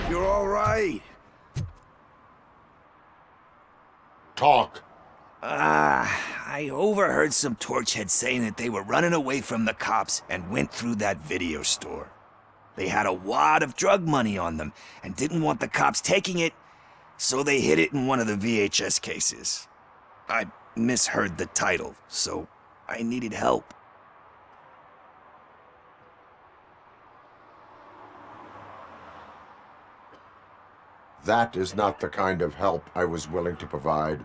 You're all right. Talk. I overheard some torchheads saying that they were running away from the cops and went through that video store. They had a wad of drug money on them and didn't want the cops taking it, so they hid it in one of the VHS cases. I misheard the title, so I needed help. That is not the kind of help I was willing to provide.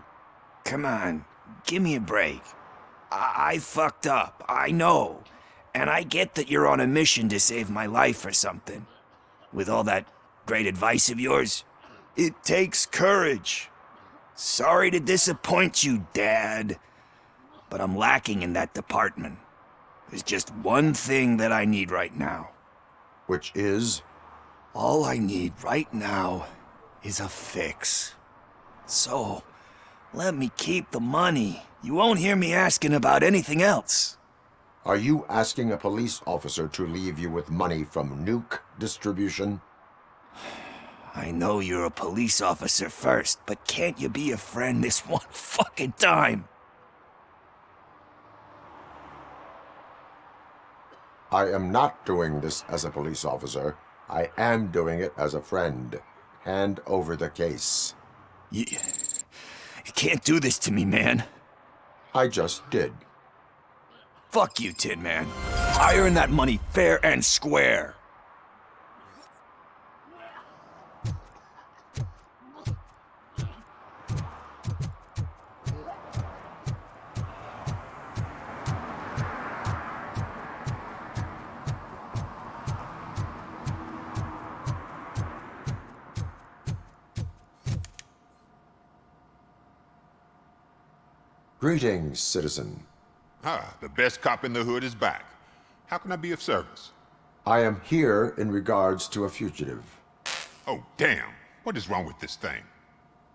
Come on, give me a break. I fucked up, I know. And I get that you're on a mission to save my life or something. With all that great advice of yours, it takes courage. Sorry to disappoint you, Dad. But I'm lacking in that department. There's just one thing that I need right now. Which is? All I need right now is a fix. So, let me keep the money. You won't hear me asking about anything else. Are you asking a police officer to leave you with money from nuke distribution? I know you're a police officer first, but can't you be a friend this one fucking time? I am not doing this as a police officer. I am doing it as a friend. Hand over the case. You can't do this to me, man. I just did. Fuck you, Tin Man. I earned that money fair and square. Greetings, citizen. Ah, the best cop in the hood is back. How can I be of service? I am here in regards to a fugitive. Oh, damn. What is wrong with this thing?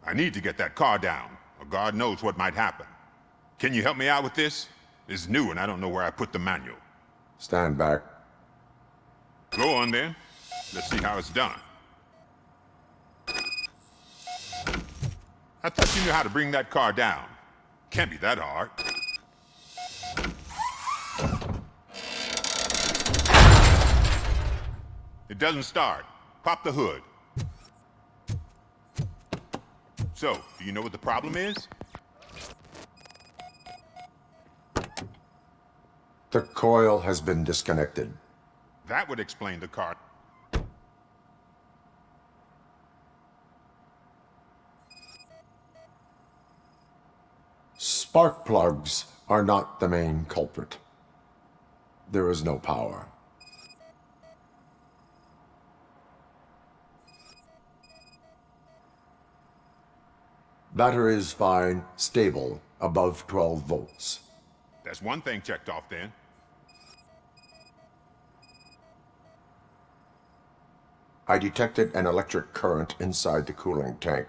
I need to get that car down, or God knows what might happen. Can you help me out with this? It's new and I don't know where I put the manual. Stand back. Go on then. Let's see how it's done. I thought you knew how to bring that car down. Can't be that hard. It doesn't start. Pop the hood. So, do you know what the problem is? The coil has been disconnected. That would explain the car. Spark plugs are not the main culprit. There is no power. Battery is fine, stable, above 12 volts. That's one thing checked off then. I detected an electric current inside the cooling tank.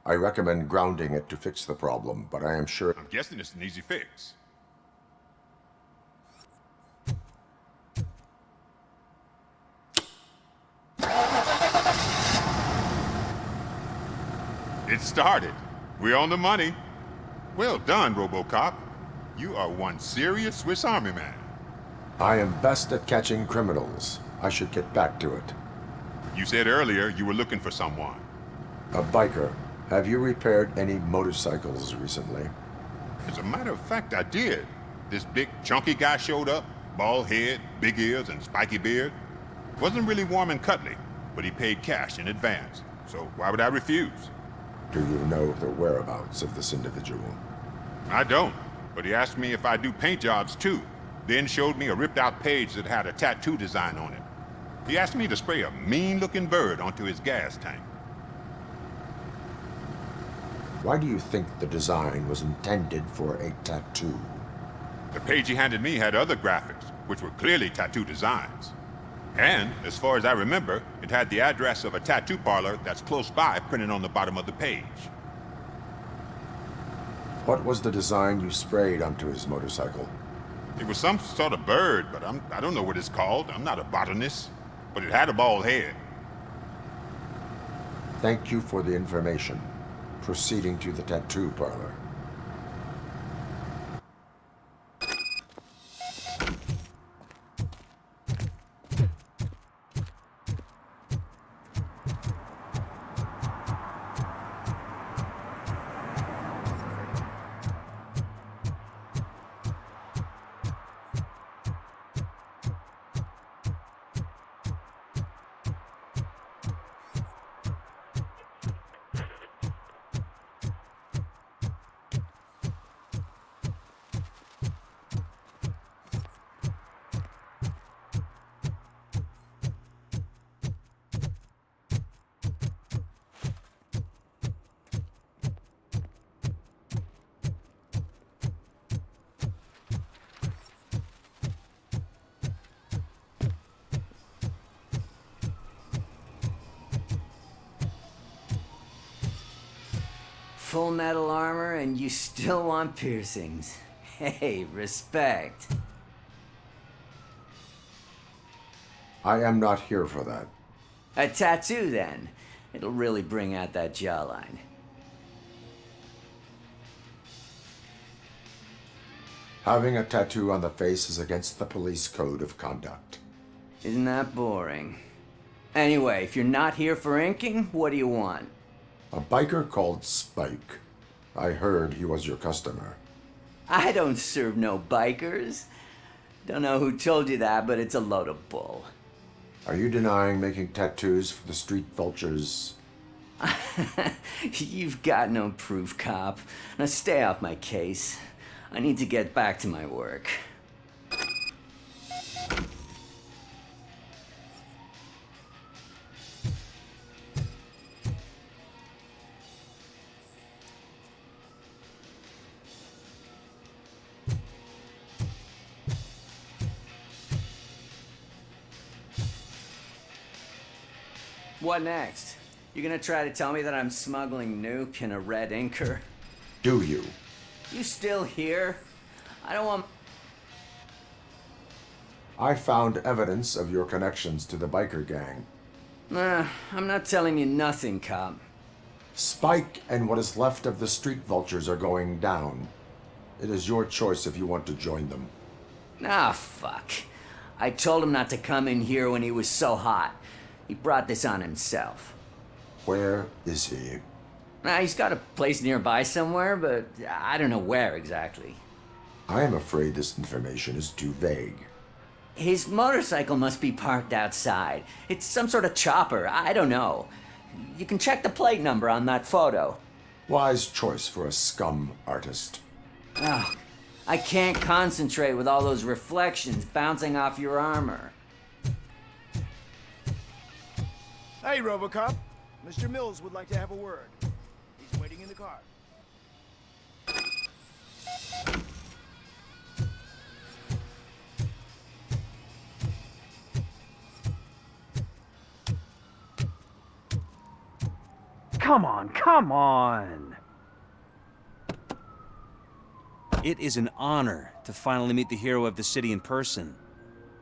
I recommend grounding it to fix the problem, but I am sure... I'm guessing it's an easy fix. It started. We're on the money. Well done, Robocop. You are one serious Swiss Army man. I am best at catching criminals. I should get back to it. You said earlier you were looking for someone. A biker. Have you repaired any motorcycles recently? As a matter of fact, I did. This big, chunky guy showed up. Bald head, big ears, and spiky beard. Wasn't really warm and cuddly, but he paid cash in advance. So why would I refuse? Do you know the whereabouts of this individual? I don't, but he asked me if I do paint jobs too. Then showed me a ripped-out page that had a tattoo design on it. He asked me to spray a mean-looking bird onto his gas tank. Why do you think the design was intended for a tattoo? The page he handed me had other graphics, which were clearly tattoo designs. And, as far as I remember, it had the address of a tattoo parlor that's close by printed on the bottom of the page. What was the design you sprayed onto his motorcycle? It was some sort of bird, but I don't know what it's called. I'm not a botanist. But it had a bald head. Thank you for the information. Proceeding to the tattoo parlor. Full metal armor and you still want piercings. Hey, respect. I am not here for that. A tattoo then. It'll really bring out that jawline. Having a tattoo on the face is against the police code of conduct. Isn't that boring? Anyway, if you're not here for inking, what do you want? A biker called Spike. I heard he was your customer. I don't serve no bikers. Don't know who told you that, but it's a load of bull. Are you denying making tattoos for the street vultures? You've got no proof, cop. Now stay off my case. I need to get back to my work. What next? You gonna try to tell me that I'm smuggling nuke in a red inker? Do you? You still here? I don't want... I found evidence of your connections to the biker gang. Nah, I'm not telling you nothing, cop. Spike and what is left of the street vultures are going down. It is your choice if you want to join them. Ah, fuck. I told him not to come in here when he was so hot. He brought this on himself. Where is he? Nah, he's got a place nearby somewhere, but I don't know where exactly. I am afraid this information is too vague. His motorcycle must be parked outside. It's some sort of chopper, I don't know. You can check the plate number on that photo. Wise choice for a scum artist. Oh, I can't concentrate with all those reflections bouncing off your armor. Hey, Robocop. Mr. Mills would like to have a word. He's waiting in the car. Come on, come on! It is an honor to finally meet the hero of the city in person.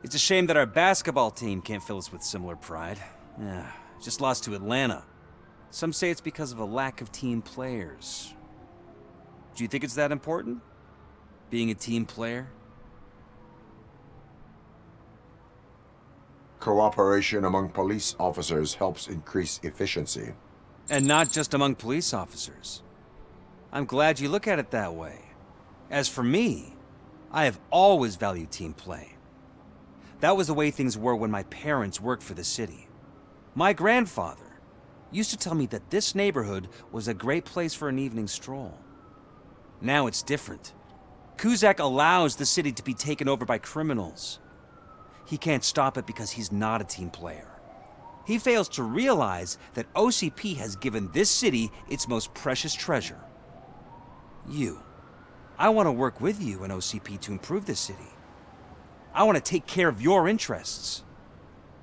It's a shame that our basketball team can't fill us with similar pride. Yeah, just lost to Atlanta. Some say it's because of a lack of team players. Do you think it's that important? Being a team player? Cooperation among police officers helps increase efficiency. And not just among police officers. I'm glad you look at it that way. As for me, I have always valued team play. That was the way things were when my parents worked for the city. My grandfather used to tell me that this neighborhood was a great place for an evening stroll. Now it's different. Kuzak allows the city to be taken over by criminals. He can't stop it because he's not a team player. He fails to realize that OCP has given this city its most precious treasure. You. I want to work with you and OCP to improve this city. I want to take care of your interests.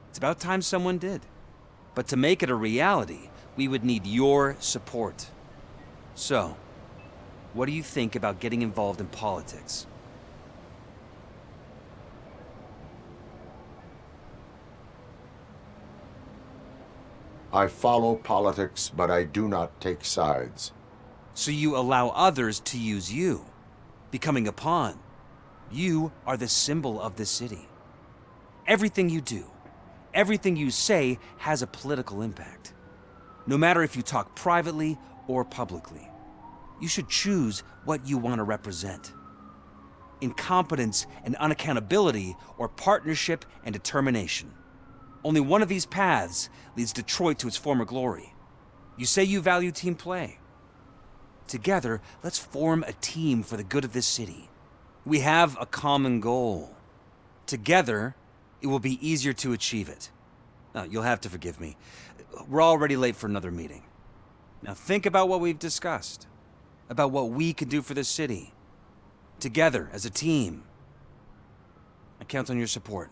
It's about time someone did. But to make it a reality, we would need your support. So, what do you think about getting involved in politics? I follow politics, but I do not take sides. So you allow others to use you, becoming a pawn. You are the symbol of the city. Everything you do, everything you say has a political impact. No matter if you talk privately or publicly, you should choose what you want to represent. Incompetence and unaccountability, or partnership and determination. Only one of these paths leads Detroit to its former glory. You say you value team play. Together, let's form a team for the good of this city. We have a common goal. Together, it will be easier to achieve it. Now, you'll have to forgive me. We're already late for another meeting. Now think about what we've discussed. About what we can do for this city. Together, as a team. I count on your support.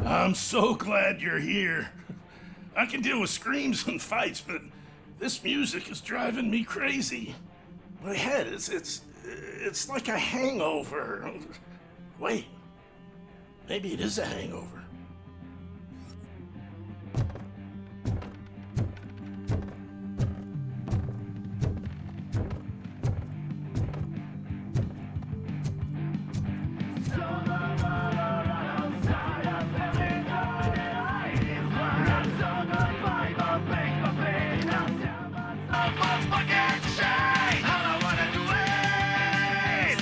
I'm so glad you're here. I can deal with screams and fights, but this music is driving me crazy. My head it's like a hangover. Wait, maybe it is a hangover.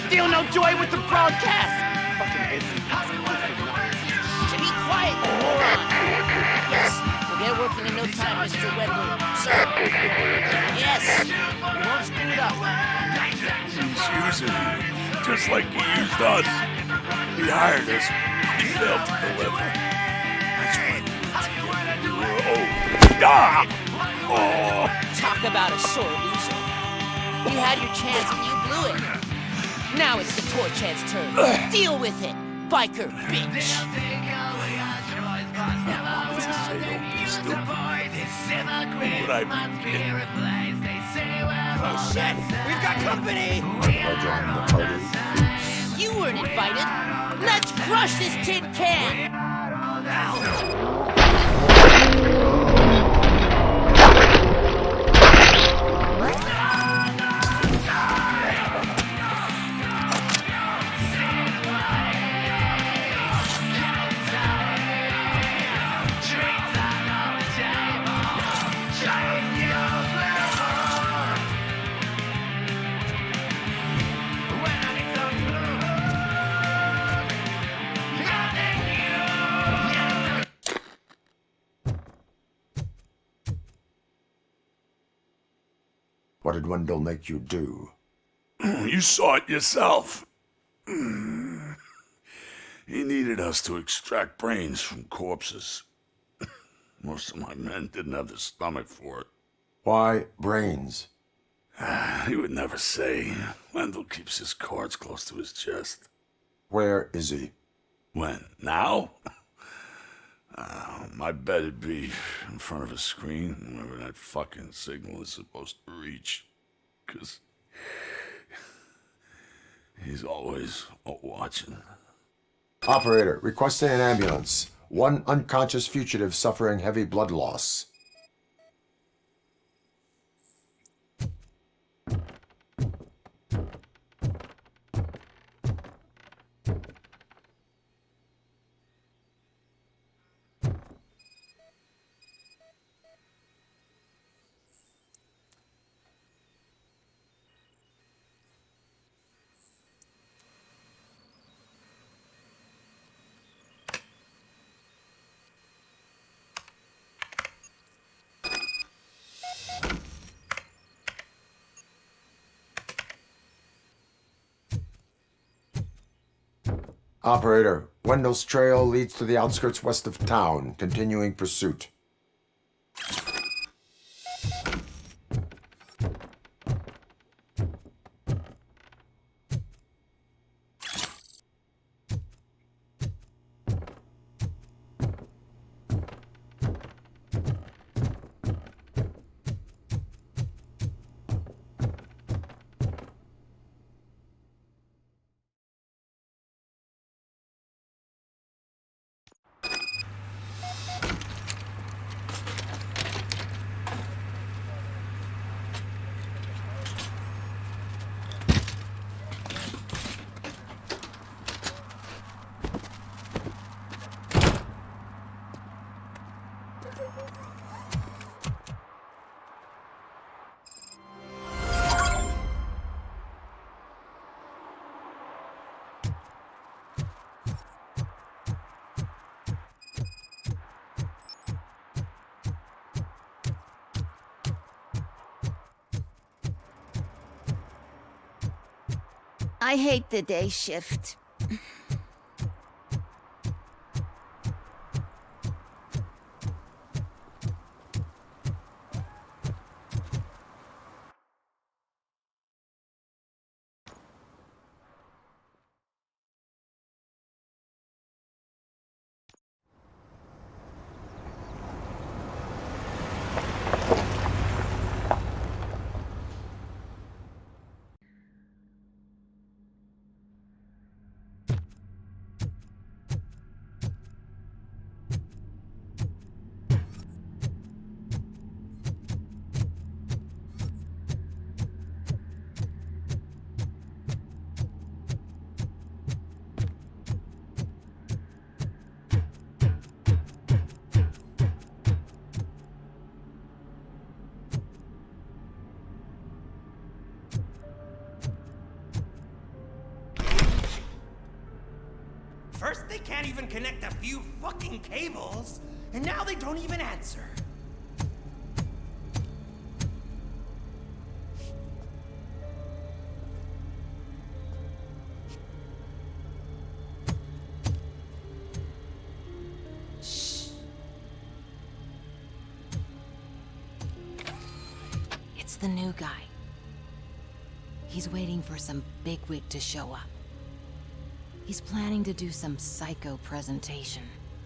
Feel no joy with the broadcast! Should be quiet! Hold on. Yes, we'll get working in no time, Mr. Wendell. Sir. Yes, we won't screw it up. He's using you, just like he used us. He hired us. He failed to deliver. That's when we were old. Oh! Talk about a sore loser. You had your chance and you blew it. Now it's the poor chance turn. Deal with it, biker bitch. But I Oh shit, we've got company! I joined the party. You weren't invited. Let's crush this tin can! What did Wendell make you do? You saw it yourself. He needed us to extract brains from corpses. Most of my men didn't have the stomach for it. Why brains? He would never say. Wendell keeps his cards close to his chest. Where is he? When? Now? I bet it'd be in front of a screen wherever that fucking signal is supposed to reach. 'Cause he's always watching. Operator, requesting an ambulance. One unconscious fugitive suffering heavy blood loss. Operator, Wendell's trail leads to the outskirts west of town. Continuing pursuit. I hate the day shift. First, they can't even connect a few fucking cables, and now they don't even answer. Shh. It's the new guy. He's waiting for some bigwig to show up. He's planning to do some psycho presentation.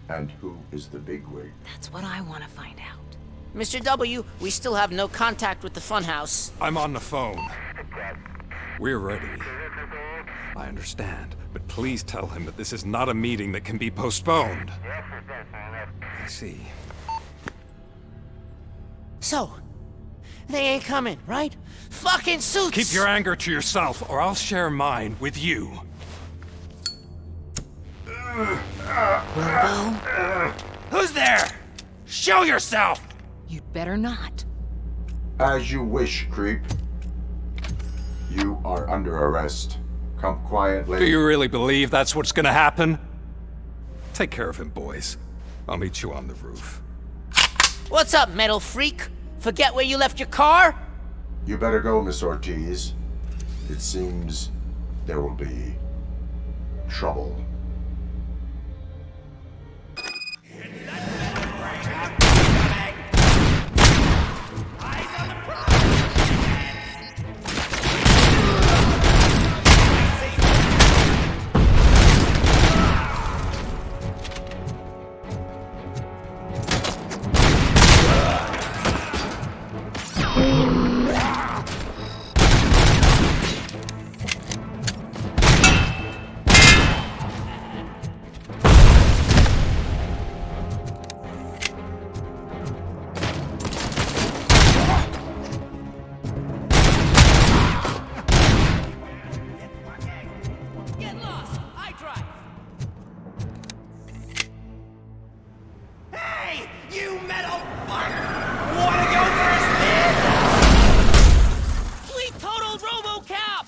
And who is the bigwig? That's what I want to find out. Mr. W, we still have no contact with the funhouse. I'm on the phone. We're ready. I understand, but please tell him that this is not a meeting that can be postponed. I see. So, they ain't coming, right? Fucking suits! Keep your anger to yourself, or I'll share mine with you. Robo? Who's there? Show yourself! You'd better not. As you wish, creep. You are under arrest. Come quietly. Do you really believe that's what's gonna happen? Take care of him, boys. I'll meet you on the roof. What's up, metal freak? Forget where you left your car? You better go, Miss Ortiz. It seems there will be trouble. Wanna go first, man? We total Robocop!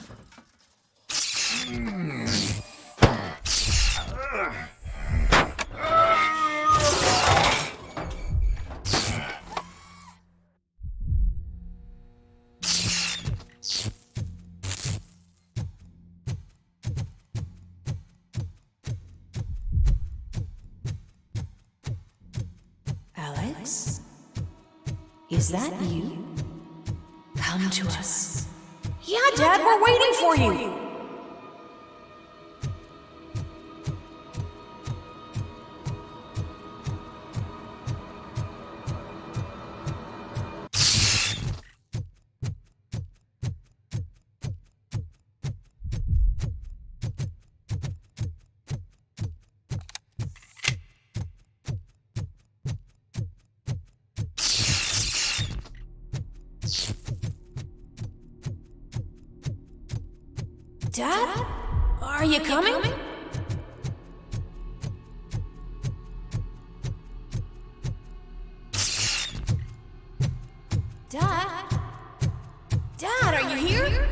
Alex? Is that you? Come to us. Yeah, Dad, we're waiting for you! Dad? Are you coming? Dad? Dad, are you here?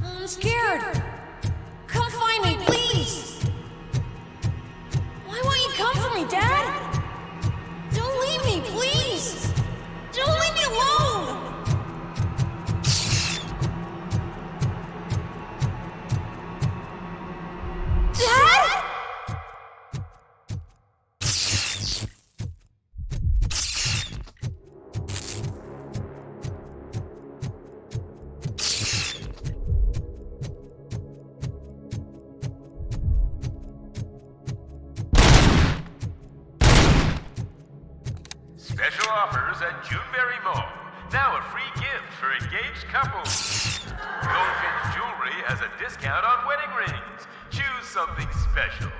I'm scared. Come find me, please. Why won't you come for me, Dad? Don't leave me, please. Don't leave me alone. Dad? Special offers at Juneberry Mall. Now a free gift for engaged couples. Goldfinch Jewelry has a discount on wedding rings. Choose something special.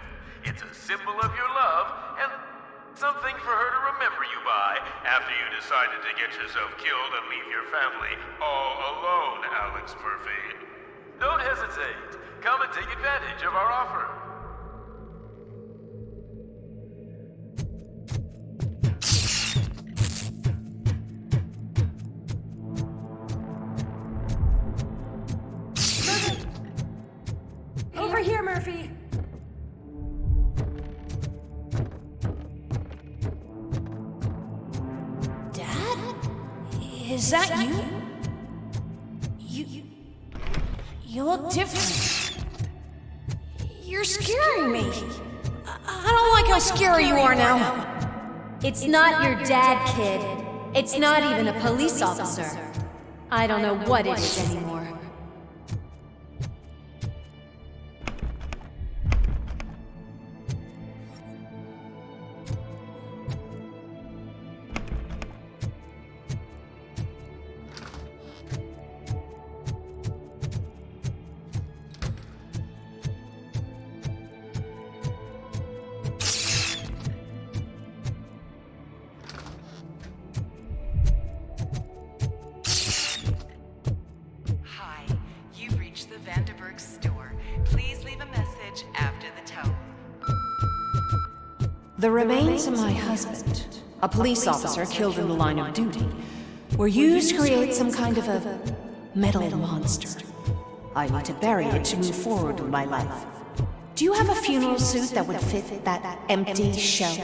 It's a symbol of your love and something for her to remember you by after you decided to get yourself killed and leave your family all alone, Alex Murphy. Don't hesitate. Come and take advantage of our offer. Over here, Murphy. Dad? Is that you? You look different. You're scaring me. I don't like how scary you are now. It's not your dad, kid. It's not even a police officer. I don't know what it is anymore. The remains of my husband, a police officer killed in the line of duty, were used to create some kind of a metal monster. I need to bury it to move forward with my life. Do you have a funeral suit that would fit that empty shell?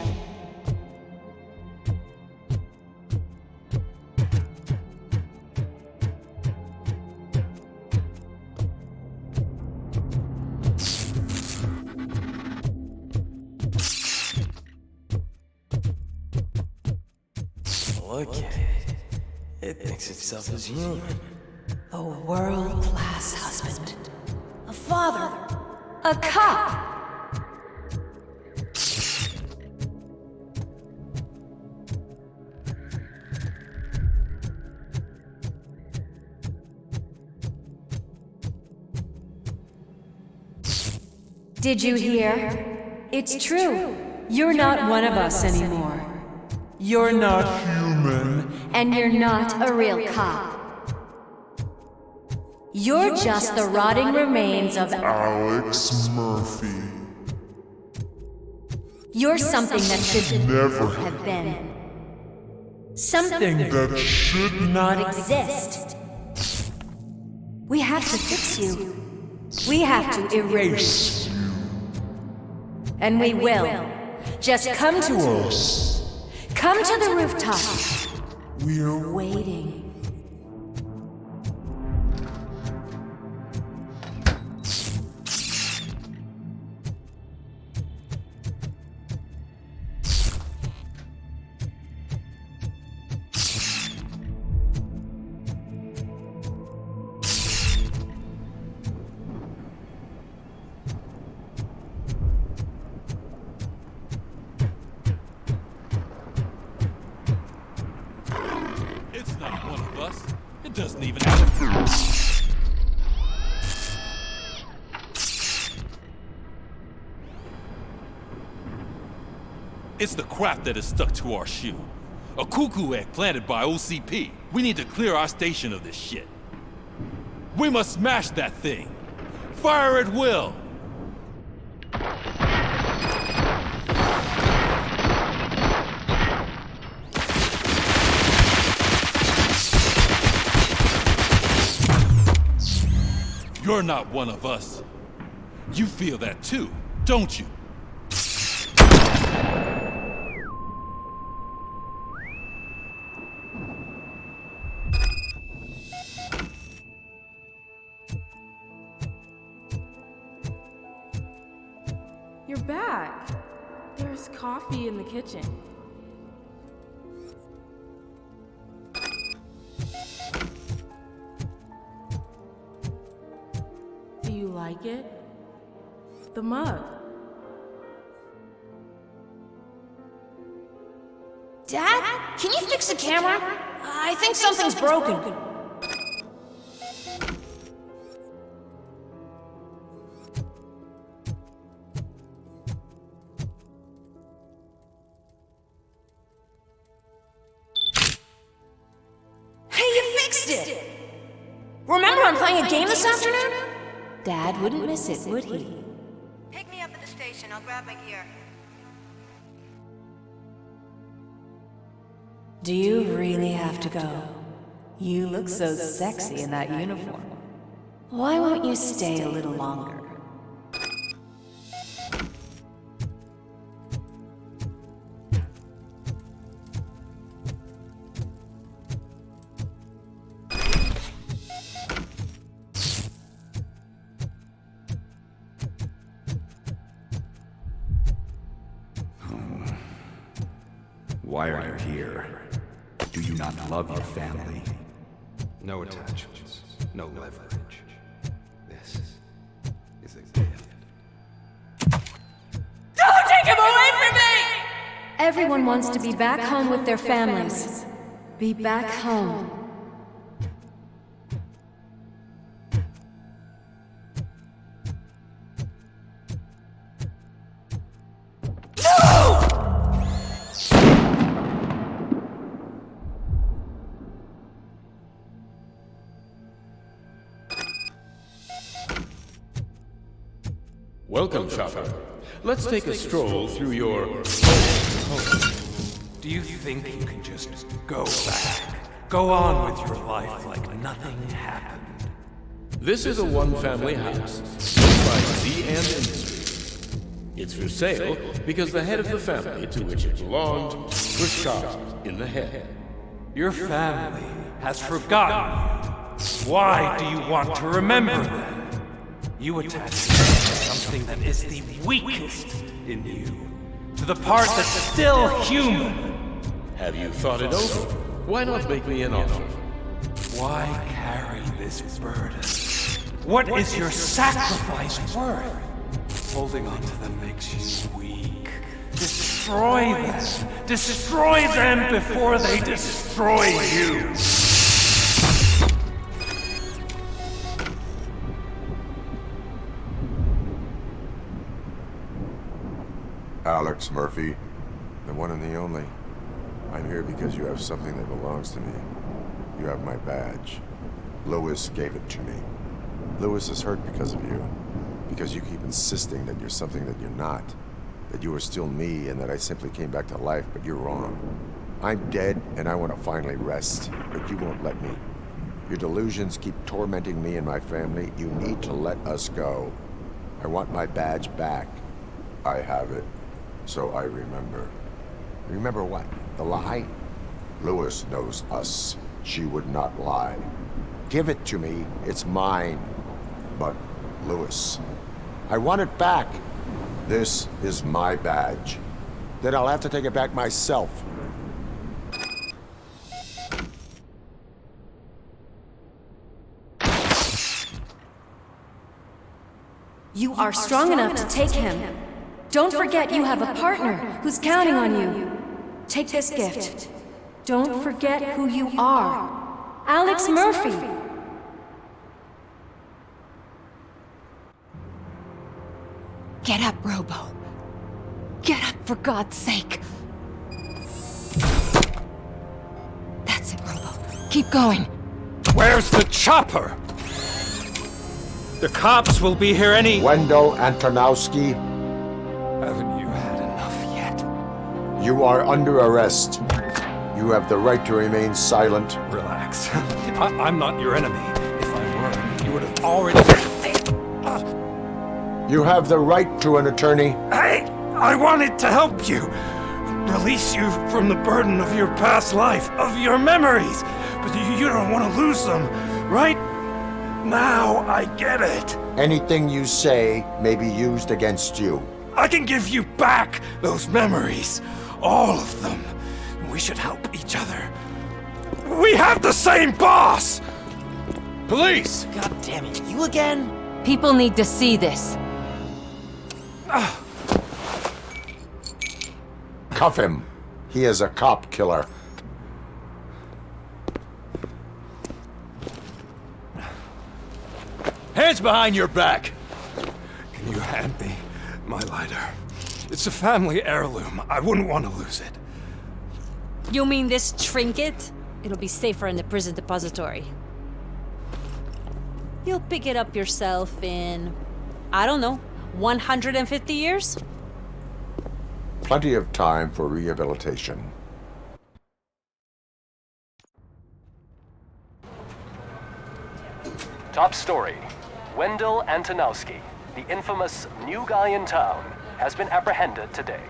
Look at it. It thinks itself as human. A world-class husband. A father. A cop. Did you hear? It's true. You're not one of us anymore. You're not human. And you're not a real cop. You're just the rotting remains of Alex Murphy. You're something that should never have been. Something that should not exist. We have to fix you. We have to erase you. And we will. Just come to us. Come to the rooftop. We're waiting. It's not one of us. It doesn't even have a... It's the crap that is stuck to our shoe. A cuckoo egg planted by OCP. We need to clear our station of this shit. We must smash that thing. Fire at will. You're not one of us. You feel that too, don't you? You're back. There's coffee in the kitchen. Do you like it? The mug. Dad, can you fix the camera? I think something's broken. Hey, you fixed it! Remember I'm playing a game this afternoon? Dad wouldn't miss it, would he? Pick me up at the station. I'll grab my gear. Do you really have to go? You look so sexy in that uniform. Why won't you stay a little longer? Why are you here? Do you not love your family? No attachments, no leverage. This is a gift. Don't take him away from me! Everyone wants to be back home with their families. Be back home. Welcome, Chopper. Let's take a stroll through your home. Do you think you can just go back? Go on with your life like nothing happened? This is a one-family house, owned by Z and Industries. It's for sale because the head of the family to which it belonged was shot in the head. Your family has forgotten you. Why do you want to remember them? You attach to something that is the weakest in you, to the part that's still human. Have you thought it over? Why not make me an offer? Why carry this burden? What is your sacrifice worth? Holding on to them makes you weak. Destroy them! Destroy them before they destroy you! Alex Murphy, the one and the only. I'm here because you have something that belongs to me. You have my badge. Lewis gave it to me. Lewis is hurt because of you. Because you keep insisting that you're something that you're not. that you were still me and that I simply came back to life, but you're wrong. I'm dead and I want to finally rest, but you won't let me. Your delusions keep tormenting me and my family. You need to let us go. I want my badge back. I have it, so I remember. Remember what? The lie? Lewis knows us. She would not lie. Give it to me. It's mine. But, Lewis, I want it back. This is my badge. Then I'll have to take it back myself. You are strong enough to take him. Don't forget you have a partner who's counting on you. Take this gift. Don't forget who you are. Alex Murphy. Get up, Robo. Get up, for God's sake. That's it, Robo. Keep going. Where's the chopper? The cops will be here any... Wendell Antonowski. Haven't you had enough yet? You are under arrest. You have the right to remain silent. Relax. I'm not your enemy. If I were, you would have already... You have the right to an attorney. Hey, I wanted to help you. Release you from the burden of your past life, of your memories. But you don't want to lose them, right? Now I get it. Anything you say may be used against you. I can give you back those memories. All of them. We should help each other. We have the same boss! Police! God damn it, you again? People need to see this. Cuff him. He is a cop killer. Hands behind your back! Can you hand me my lighter? It's a family heirloom. I wouldn't want to lose it. You mean this trinket? It'll be safer in the prison depository. You'll pick it up yourself in, I don't know, 150 years? Plenty of time for rehabilitation. Top story. Wendell Antonowski, the infamous new guy in town, has been apprehended today.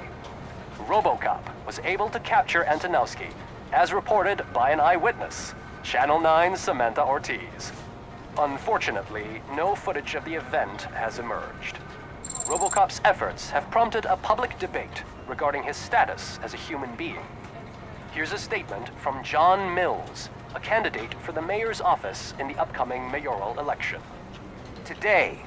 Robocop was able to capture Antonowski, as reported by an eyewitness, Channel 9's Samantha Ortiz. Unfortunately, no footage of the event has emerged. Robocop's efforts have prompted a public debate regarding his status as a human being. Here's a statement from John Mills, a candidate for the mayor's office in the upcoming mayoral election. Today,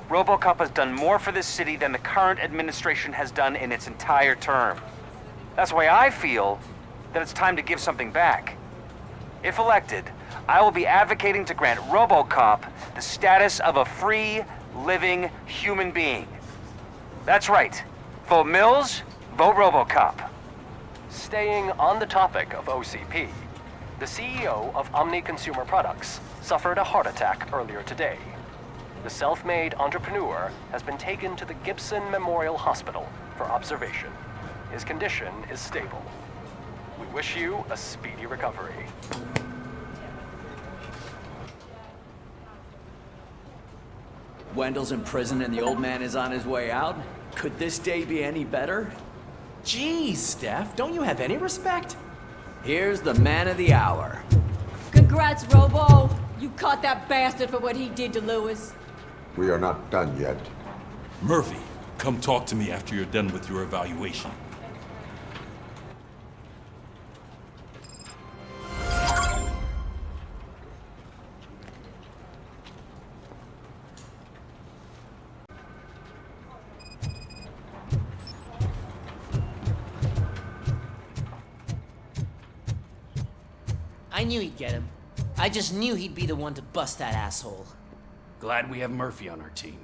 Robocop has done more for this city than the current administration has done in its entire term. That's why I feel that it's time to give something back. If elected, I will be advocating to grant Robocop the status of a free, living human being. That's right. Vote Mills, vote Robocop. Staying on the topic of OCP, the CEO of Omni Consumer Products suffered a heart attack earlier today. The self-made entrepreneur has been taken to the Gibson Memorial Hospital for observation. His condition is stable. We wish you a speedy recovery. Wendell's in prison and the old man is on his way out? Could this day be any better? Geez, Steph, don't you have any respect? Here's the man of the hour. Congrats, Robo! You caught that bastard for what he did to Lewis. We are not done yet. Murphy, come talk to me after you're done with your evaluation. I knew he'd get him. I just knew he'd be the one to bust that asshole. Glad we have Murphy on our team.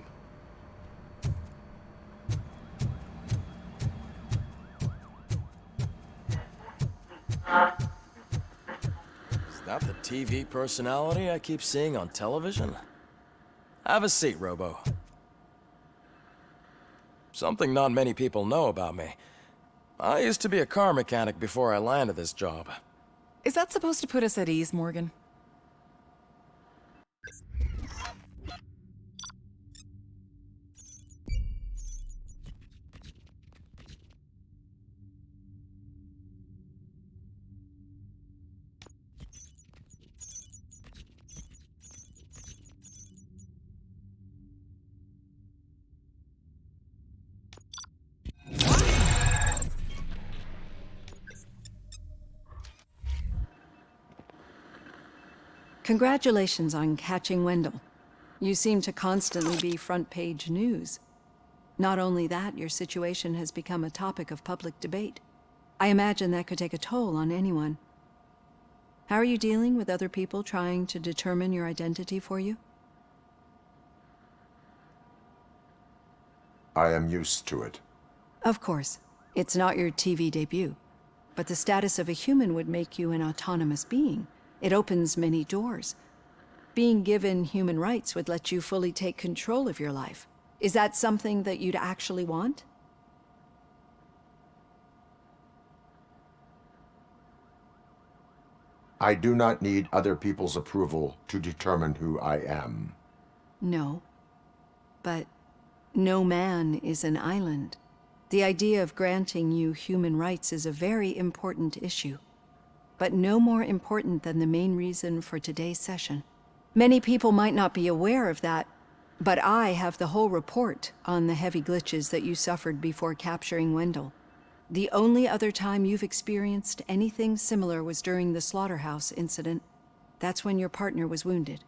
Is that the TV personality I keep seeing on television? Have a seat, Robo. Something not many people know about me. I used to be a car mechanic before I landed this job. Is that supposed to put us at ease, Morgan? Congratulations on catching Wendell. You seem to constantly be front-page news. Not only that, your situation has become a topic of public debate. I imagine that could take a toll on anyone. How are you dealing with other people trying to determine your identity for you? I am used to it. Of course. It's not your TV debut. But the status of a human would make you an autonomous being. It opens many doors. Being given human rights would let you fully take control of your life. Is that something that you'd actually want? I do not need other people's approval to determine who I am. No. But no man is an island. The idea of granting you human rights is a very important issue. But no more important than the main reason for today's session. Many people might not be aware of that, but I have the whole report on the heavy glitches that you suffered before capturing Wendell. The only other time you've experienced anything similar was during the slaughterhouse incident. That's when your partner was wounded.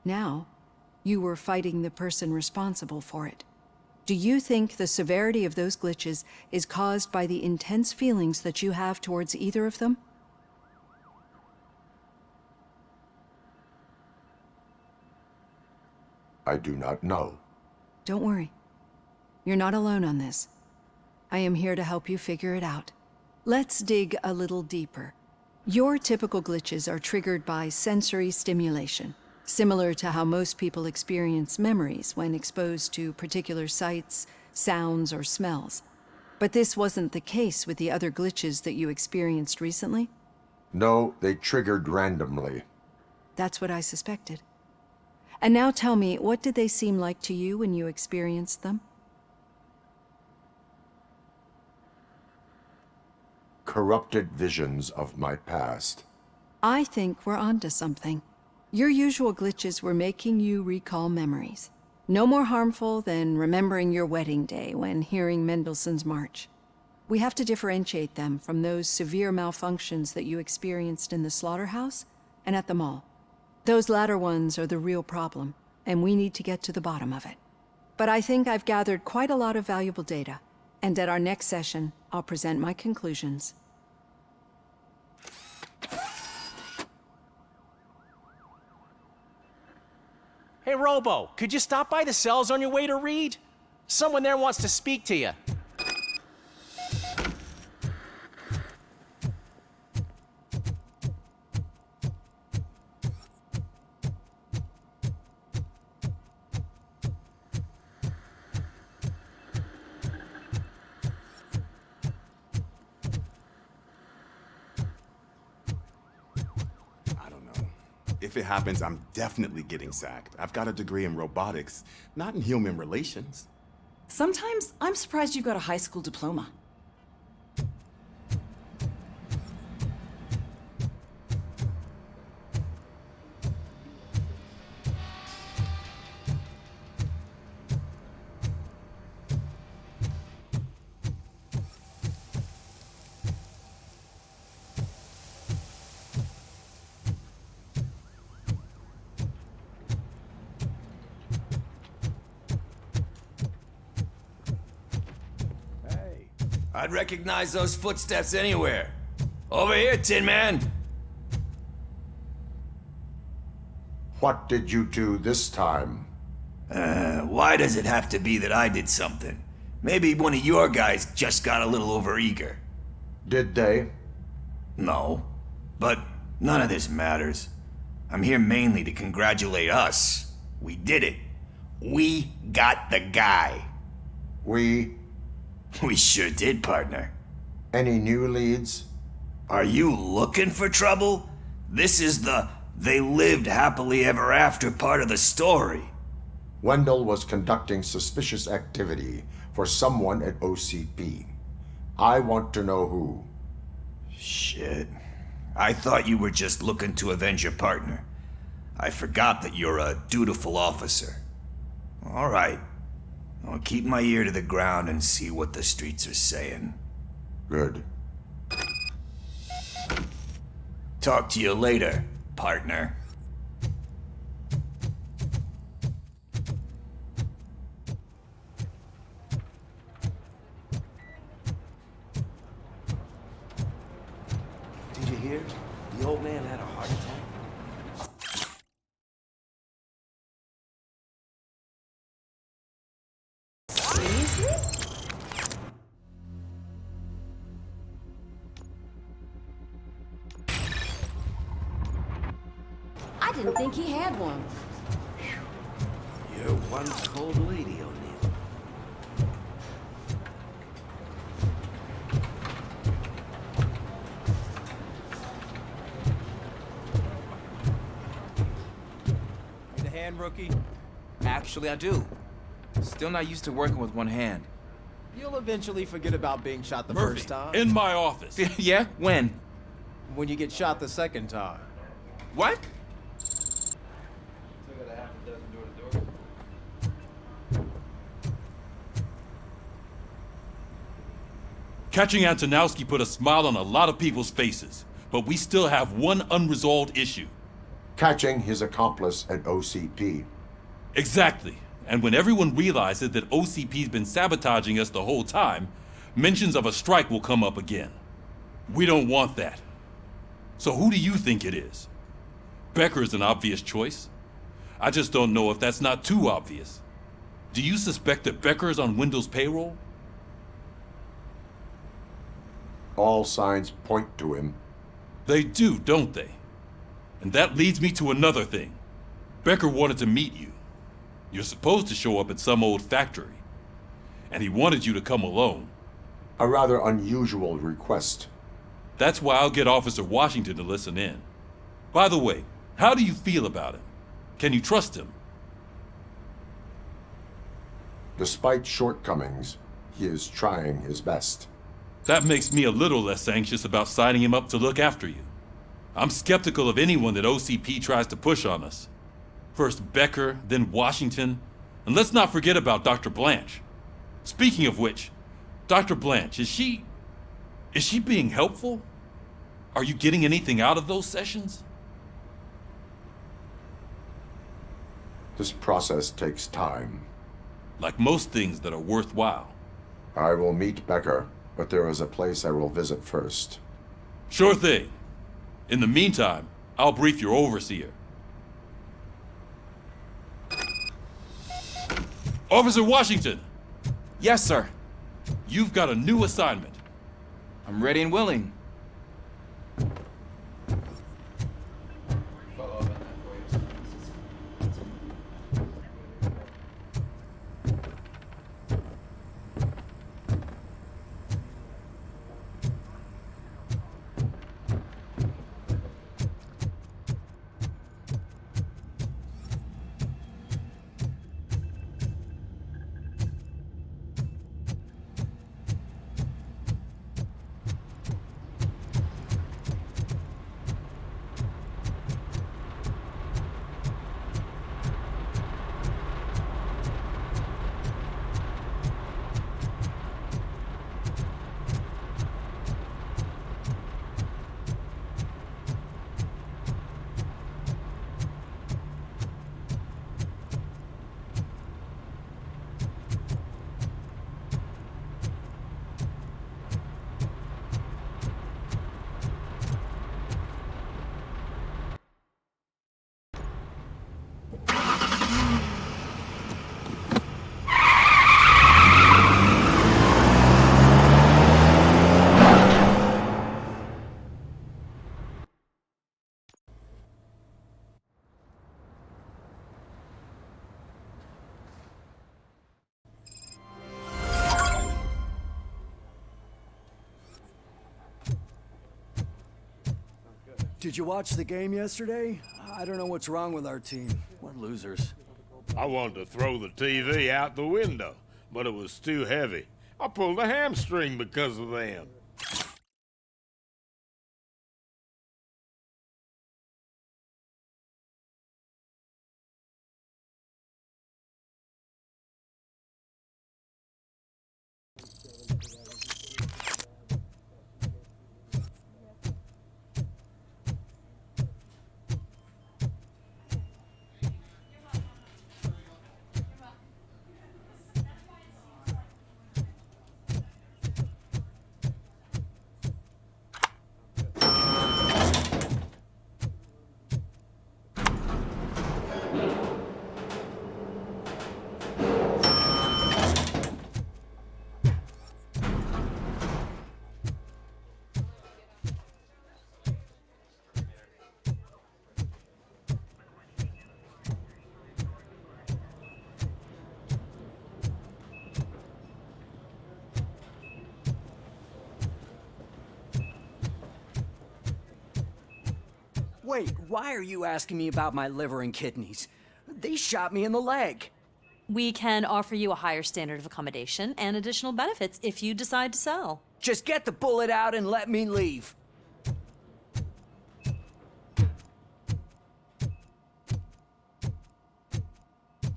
Now, you were fighting the person responsible for it. Do you think the severity of those glitches is caused by the intense feelings that you have towards either of them? I do not know. Don't worry. You're not alone on this. I am here to help you figure it out. Let's dig a little deeper. Your typical glitches are triggered by sensory stimulation, similar to how most people experience memories when exposed to particular sights, sounds, or smells. But this wasn't the case with the other glitches that you experienced recently? No, they triggered randomly. That's what I suspected. And now tell me, what did they seem like to you when you experienced them? Corrupted visions of my past. I think we're onto something. Your usual glitches were making you recall memories. No more harmful than remembering your wedding day when hearing Mendelssohn's March. We have to differentiate them from those severe malfunctions that you experienced in the slaughterhouse and at the mall. Those latter ones are the real problem, and we need to get to the bottom of it. But I think I've gathered quite a lot of valuable data, and at our next session, I'll present my conclusions. Hey, Robo, could you stop by the cells on your way to Reed? Someone there wants to speak to you. If it happens, I'm definitely getting sacked. I've got a degree in robotics, not in human relations. Sometimes I'm surprised you've got a high school diploma. I'd recognize those footsteps anywhere. Over here, Tin Man. What did you do this time? Why does it have to be that I did something? Maybe one of your guys just got a little overeager. Did they? No. But none of this matters. I'm here mainly to congratulate us. We did it. We got the guy. We sure did, partner. Any new leads? Are you looking for trouble? This is the they lived happily ever after part of the story. Wendell was conducting suspicious activity for someone at OCP. I want to know who. Shit. I thought you were just looking to avenge your partner. I forgot that you're a dutiful officer. All right. I'll keep my ear to the ground and see what the streets are saying. Good. Talk to you later, partner. Did you hear? The old man had a heart attack. Seriously? I didn't think he had one. You're one cold lady, O'Neill. Need a hand, rookie? Actually, I do. Still not used to working with one hand. You'll eventually forget about being shot the Murphy, first time. in my office. Yeah? When? When you get shot the second time. What? Catching Antonowski put a smile on a lot of people's faces, but we still have one unresolved issue. Catching his accomplice at OCP. Exactly. And when everyone realizes that OCP's been sabotaging us the whole time, mentions of a strike will come up again. We don't want that. So who do you think it is? Becker's an obvious choice. I just don't know if that's not too obvious. Do you suspect that Becker is on Wendell's payroll? All signs point to him. They do, don't they? And that leads me to another thing. Becker wanted to meet you. You're supposed to show up at some old factory. And he wanted you to come alone. A rather unusual request. That's why I'll get Officer Washington to listen in. By the way, how do you feel about him? Can you trust him? Despite shortcomings, he is trying his best. That makes me a little less anxious about signing him up to look after you. I'm skeptical of anyone that OCP tries to push on us. First Becker, then Washington, and let's not forget about Dr. Blanche. Speaking of which, Dr. Blanche, is she being helpful? Are you getting anything out of those sessions? This process takes time. Like most things that are worthwhile. I will meet Becker, but there is a place I will visit first. Sure thing. In the meantime, I'll brief your overseer. Officer Washington! Yes, sir. You've got a new assignment. I'm ready and willing. Did you watch the game yesterday? I don't know what's wrong with our team. We're losers. I wanted to throw the TV out the window, but it was too heavy. I pulled a hamstring because of them. Wait, why are you asking me about my liver and kidneys? They shot me in the leg. We can offer you a higher standard of accommodation and additional benefits if you decide to sell. Just get the bullet out and let me leave.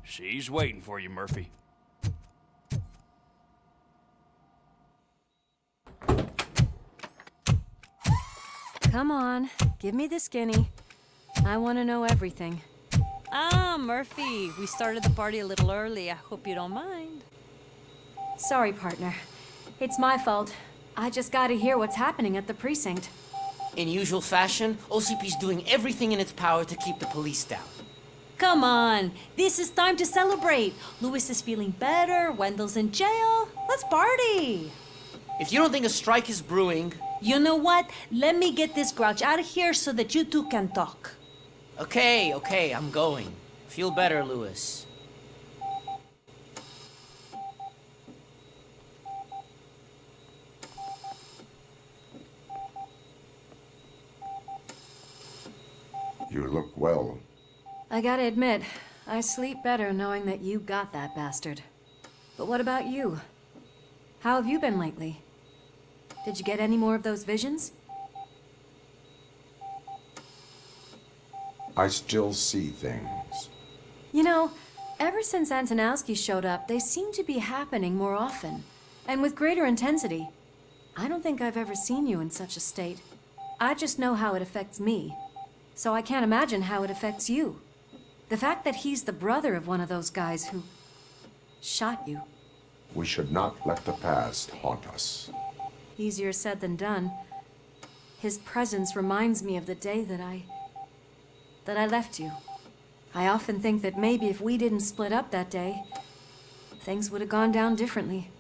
She's waiting for you, Murphy. Come on, give me the skinny. I want to know everything. Ah, Murphy, we started the party a little early. I hope you don't mind. Sorry, partner. It's my fault. I just gotta hear what's happening at the precinct. In usual fashion, OCP's doing everything in its power to keep the police down. Come on, this is time to celebrate. Lewis is feeling better, Wendell's in jail. Let's party. If you don't think a strike is brewing... You know what? Let me get this grouch out of here so that you two can talk. Okay, I'm going. Feel better, Lewis. You look well. I gotta admit, I sleep better knowing that you got that bastard. But what about you? How have you been lately? Did you get any more of those visions? I still see things. You know, ever since Antonowski showed up, they seem to be happening more often, and with greater intensity. I don't think I've ever seen you in such a state. I just know how it affects me, so I can't imagine how it affects you. The fact that he's the brother of one of those guys who shot you. We should not let the past haunt us. Easier said than done. His presence reminds me of the day that I left you. I often think that maybe if we didn't split up that day, things would have gone down differently.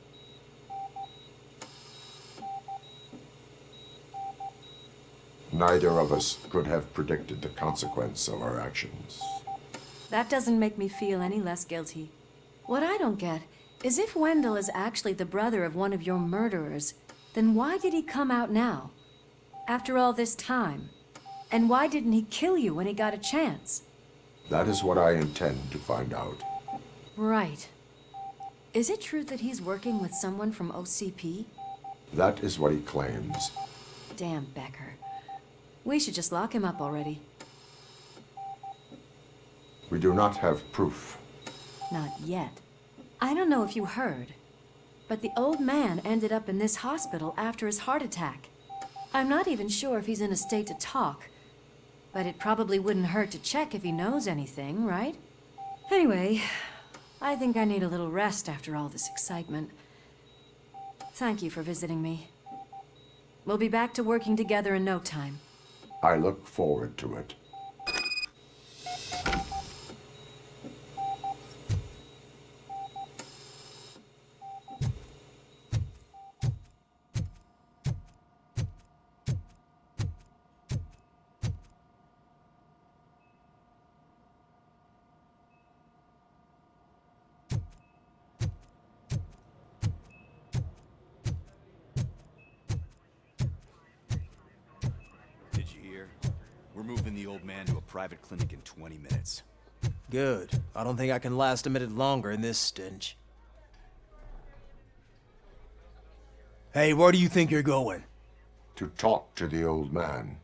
Neither of us could have predicted the consequence of our actions. That doesn't make me feel any less guilty. What I don't get is if Wendell is actually the brother of one of your murderers, then why did he come out now? After all this time? And why didn't he kill you when he got a chance? That is what I intend to find out. Right. Is it true that he's working with someone from OCP? That is what he claims. Damn Becker. We should just lock him up already. We do not have proof. Not yet. I don't know if you heard, but the old man ended up in this hospital after his heart attack. I'm not even sure if he's in a state to talk, but it probably wouldn't hurt to check if he knows anything, right? Anyway, I think I need a little rest after all this excitement. Thank you for visiting me. We'll be back to working together in no time. I look forward to it. Did you hear? We're moving the old man to a private clinic in 20 minutes. Good. I don't think I can last a minute longer in this stench. Hey, where do you think you're going? To talk to the old man.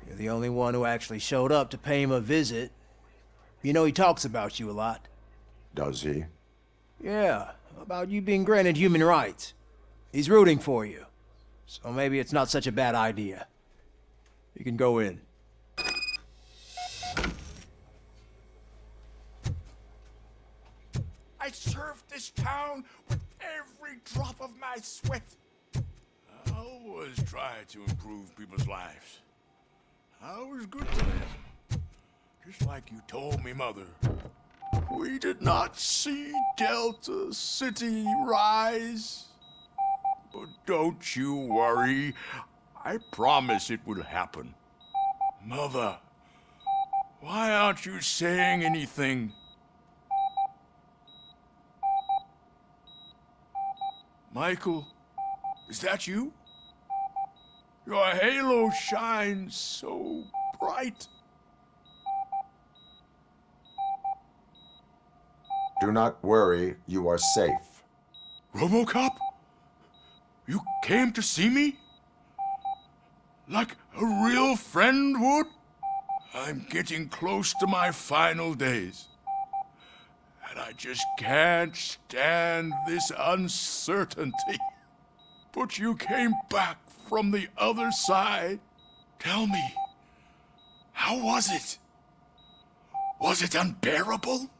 You're the only one who actually showed up to pay him a visit. You know he talks about you a lot. Does he? Yeah, about you being granted human rights. He's rooting for you. So maybe it's not such a bad idea. You can go in. I served this town with every drop of my sweat. I always try to improve people's lives. I was good to them. Just like you told me, Mother. We did not see Delta City rise. But don't you worry. I promise it will happen. Mother, why aren't you saying anything? Michael, is that you? Your halo shines so bright. Do not worry, you are safe. Robocop? You came to see me? Like a real friend would? I'm getting close to my final days. And I just can't stand this uncertainty. But you came back from the other side. Tell me, how was it? Was it unbearable?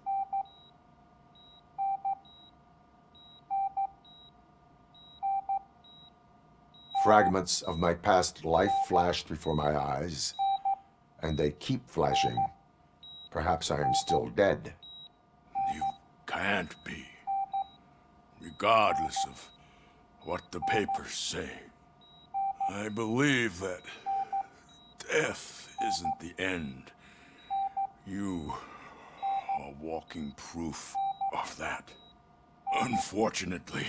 Fragments of my past life flashed before my eyes, and they keep flashing. Perhaps I am still dead. You can't be, regardless of what the papers say. I believe that death isn't the end. You are walking proof of that. Unfortunately,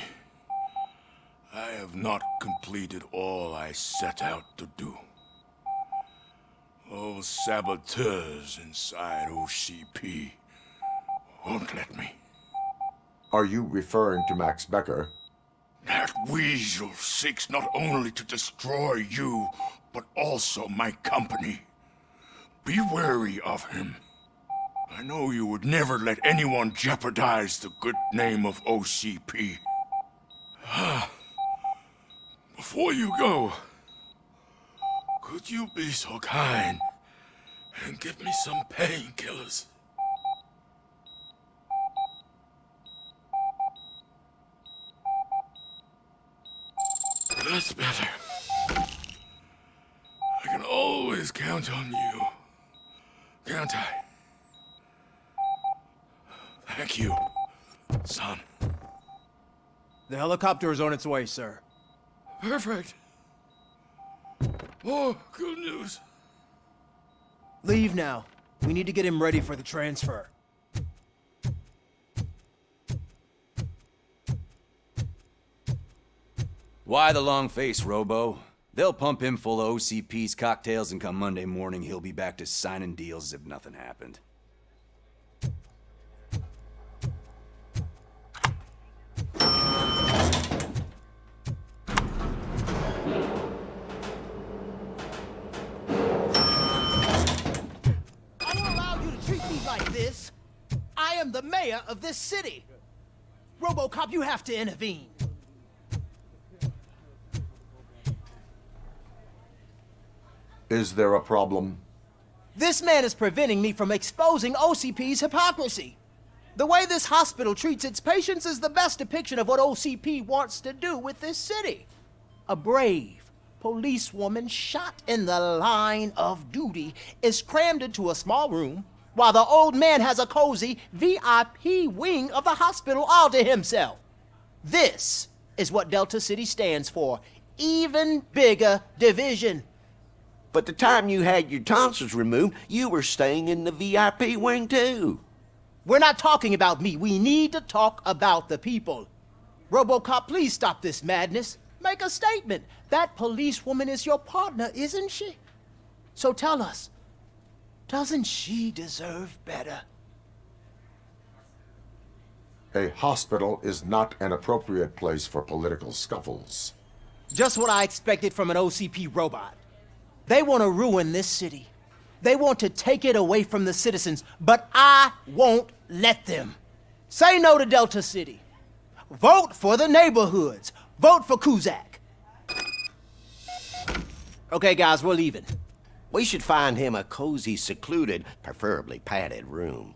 I have not completed all I set out to do. Those saboteurs inside OCP won't let me. Are you referring to Max Becker? That weasel seeks not only to destroy you, but also my company. Be wary of him. I know you would never let anyone jeopardize the good name of OCP. Before you go, could you be so kind and give me some painkillers? That's better. I can always count on you, can't I? Thank you, son. The helicopter is on its way, sir. Perfect. More good news. Leave now. We need to get him ready for the transfer. Why the long face, Robo? They'll pump him full of OCP's cocktails, and come Monday morning, he'll be back to signing deals as if nothing happened. I don't allow you to treat me like this. I am the mayor of this city. Robocop, you have to intervene. Is there a problem? This man is preventing me from exposing OCP's hypocrisy. The way this hospital treats its patients is the best depiction of what OCP wants to do with this city. A brave policewoman shot in the line of duty is crammed into a small room while the old man has a cozy VIP wing of the hospital all to himself. This is what Delta City stands for. Even bigger division. But the time you had your tonsils removed, you were staying in the VIP wing too. We're not talking about me. We need to talk about the people. Robocop, please stop this madness. Make a statement. That policewoman is your partner, isn't she? So tell us, Doesn't she deserve better? A hospital is not an appropriate place for political scuffles. Just what I expected from an OCP robot. They want to ruin this city. They want to take it away from the citizens, but I won't let them. Say no to Delta City. Vote for the neighborhoods. Vote for Kuzak. Okay, guys, we're leaving. We should find him a cozy, secluded, preferably padded room.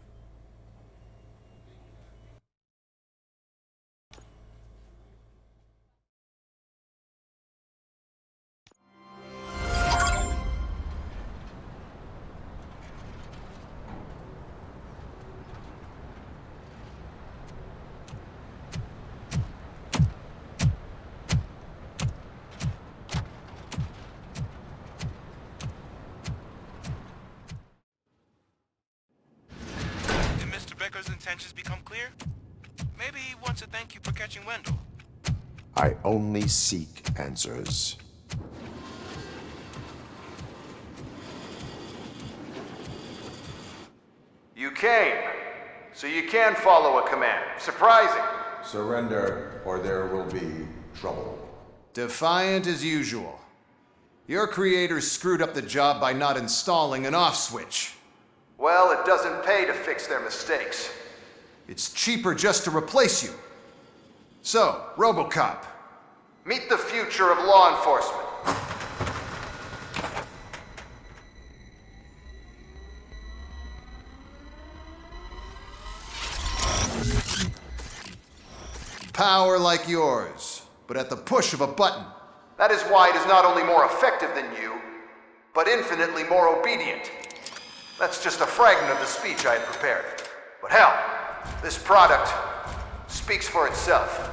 Becker's intentions become clear? Maybe he wants to thank you for catching Wendell. I only seek answers. You came, so you can follow a command. Surprising. Surrender, or there will be trouble. Defiant as usual. Your creators screwed up the job by not installing an off switch. Well, it doesn't pay to fix their mistakes. It's cheaper just to replace you. So, Robocop, meet the future of law enforcement. Power like yours, but at the push of a button. That is why it is not only more effective than you, but infinitely more obedient. That's just a fragment of the speech I had prepared. But hell, this product speaks for itself.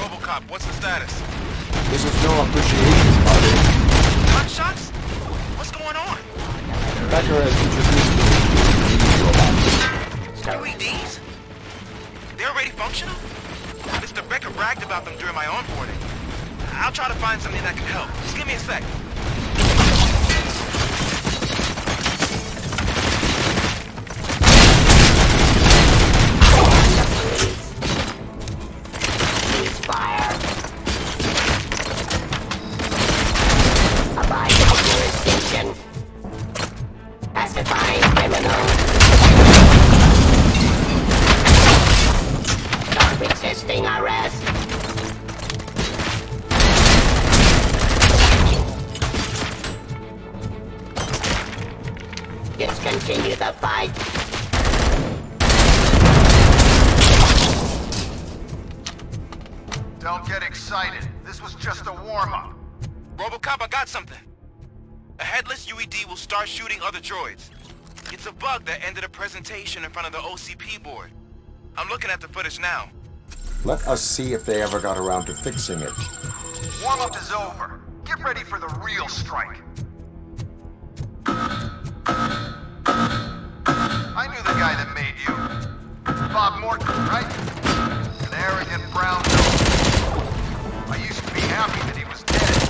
Robocop, what's the status? This is no appreciation party. Gunshots? What's going on? Becker has introduced UEDs? They're already functional? Mr. Becker bragged about them during my onboarding. I'll try to find something that can help. Just give me a sec. Cease fire. Abide by jurisdiction. Pacifying criminals. Stop resisting arrest. Discontinue the fight. Don't get excited. This was just a warm-up. Robocop, I got something. A headless UED will start shooting other droids. It's a bug that ended a presentation in front of the OCP board. I'm looking at the footage now. Let us see if they ever got around to fixing it. Warm-up is over. Get ready for the real strike. I knew the guy that made you. Bob Morton, right? An arrogant brown nose. I used to be happy that he was dead.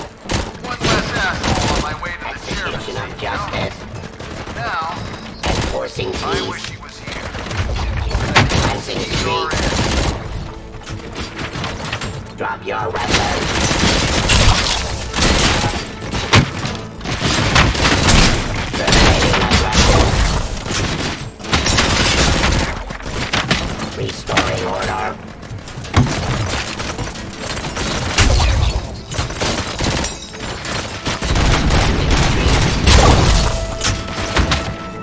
One less asshole on my way to the sheriff's seat. Of justice. Now, enforcing peace. I wish he was here. Cleansing streets. Drop your weapons. Restoring order.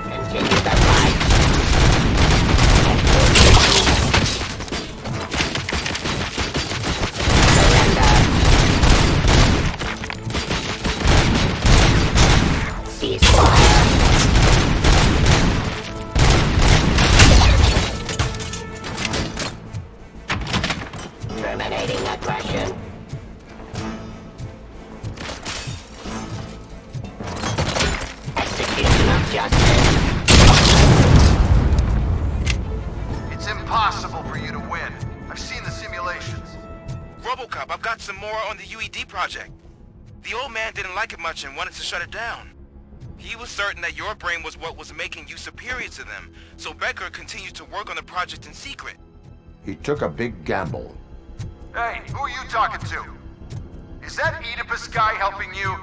Continue the fight. Surrender. Cease fire. Terminating aggression. Execution of justice. It's impossible for you to win. I've seen the simulations. Robocop, I've got some more on the UED project. The old man didn't like it much and wanted to shut it down. He was certain that your brain was what was making you superior to them, so Becker continued to work on the project in secret. He took a big gamble. Hey, who are you talking to? Is that Oedipus guy helping you?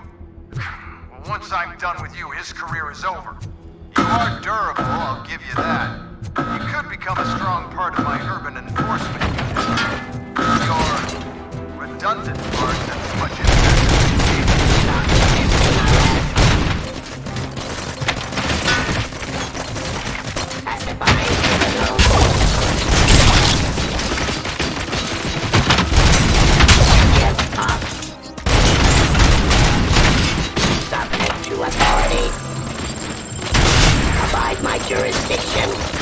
Well, once I'm done with you, his career is over. You are durable, I'll give you that. You could become a strong part of my urban enforcement unit. Your redundant part, that's much Subject to authority. Abide my jurisdiction.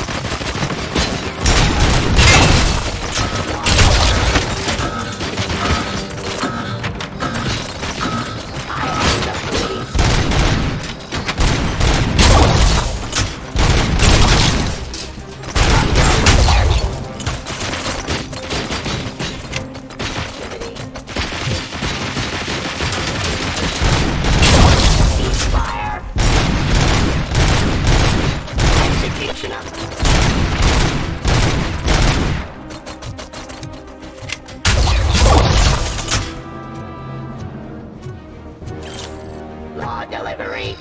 Law delivery.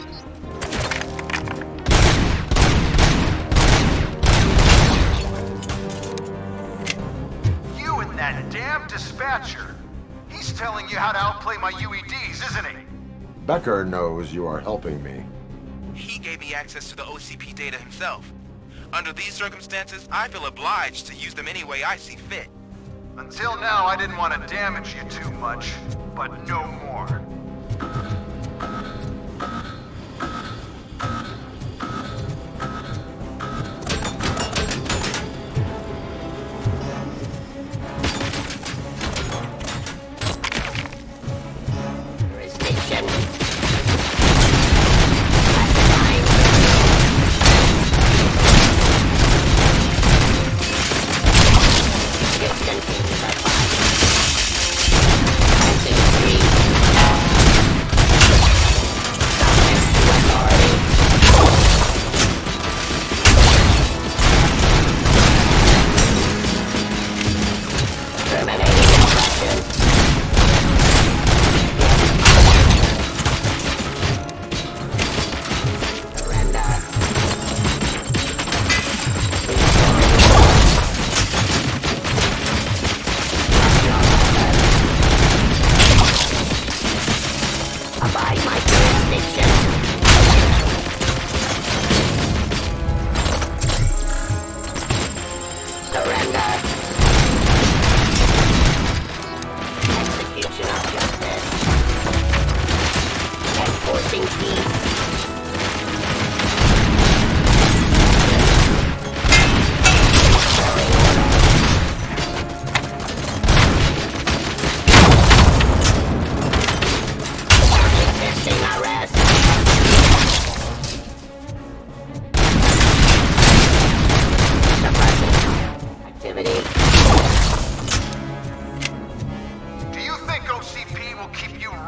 You and that damn dispatcher. He's telling you how to outplay my UEDs, isn't he? Becker knows you are helping me. He gave me access to the OCP data himself. Under these circumstances, I feel obliged to use them any way I see fit. Until now, I didn't want to damage you too much, but no more.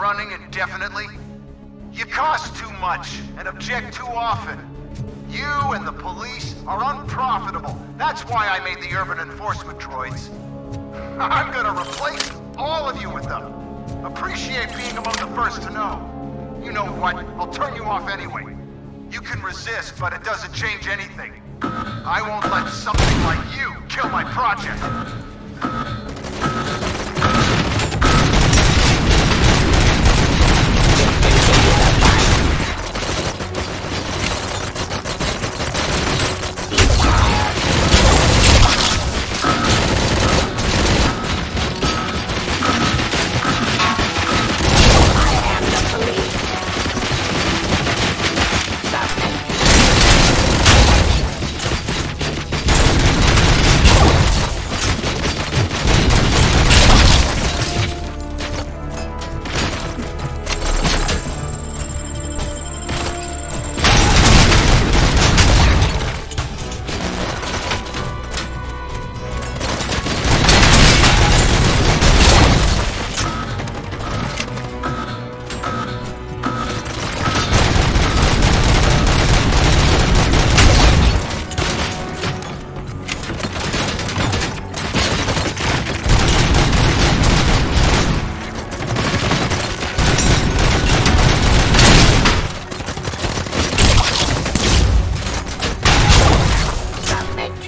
running indefinitely? You cost too much and object too often. You and the police are unprofitable. That's why I made the urban enforcement droids. I'm gonna replace all of you with them. Appreciate being among the first to know. You know what? I'll turn you off anyway. You can resist, but it doesn't change anything. I won't let something like you kill my project.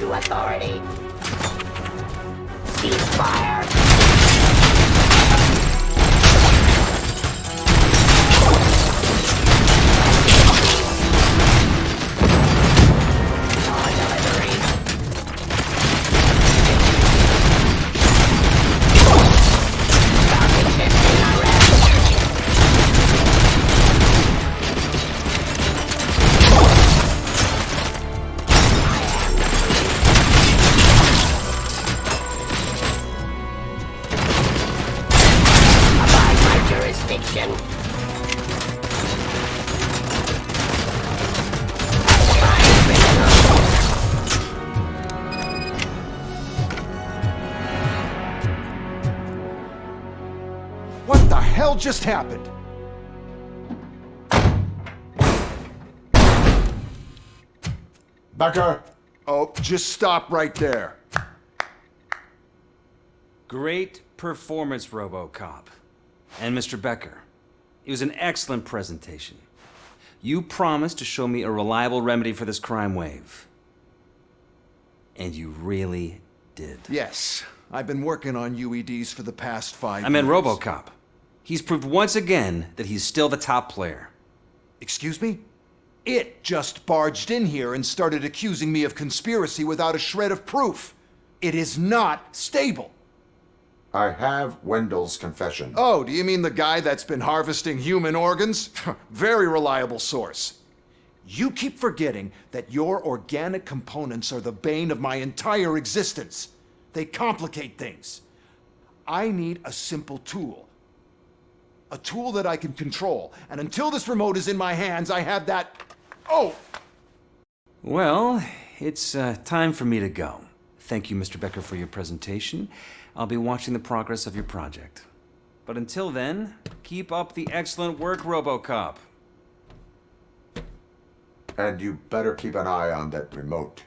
to authority. Cease fire! Jurisdiction. What the hell just happened? Becker! Oh, just stop right there. Great performance, Robocop. And Mr. Becker, it was an excellent presentation. You promised to show me a reliable remedy for this crime wave. And you really did. Yes, I've been working on UEDs for the past 5 years. I meant Robocop. He's proved once again that he's still the top player. Excuse me? It just barged in here and started accusing me of conspiracy without a shred of proof. It is not stable. I have Wendell's confession. Oh, do you mean the guy that's been harvesting human organs? Very reliable source. You keep forgetting that your organic components are the bane of my entire existence. They complicate things. I need a simple tool. A tool that I can control. And until this remote is in my hands, I have that... Oh! Well, it's time for me to go. Thank you, Mr. Becker, for your presentation. I'll be watching the progress of your project. But until then, keep up the excellent work, Robocop. And you better keep an eye on that remote.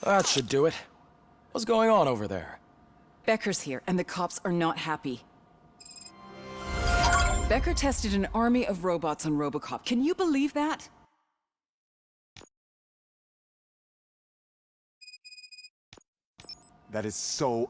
That should do it. What's going on over there? Becker's here, and the cops are not happy. Becker tested an army of robots on Robocop. Can you believe that? That is so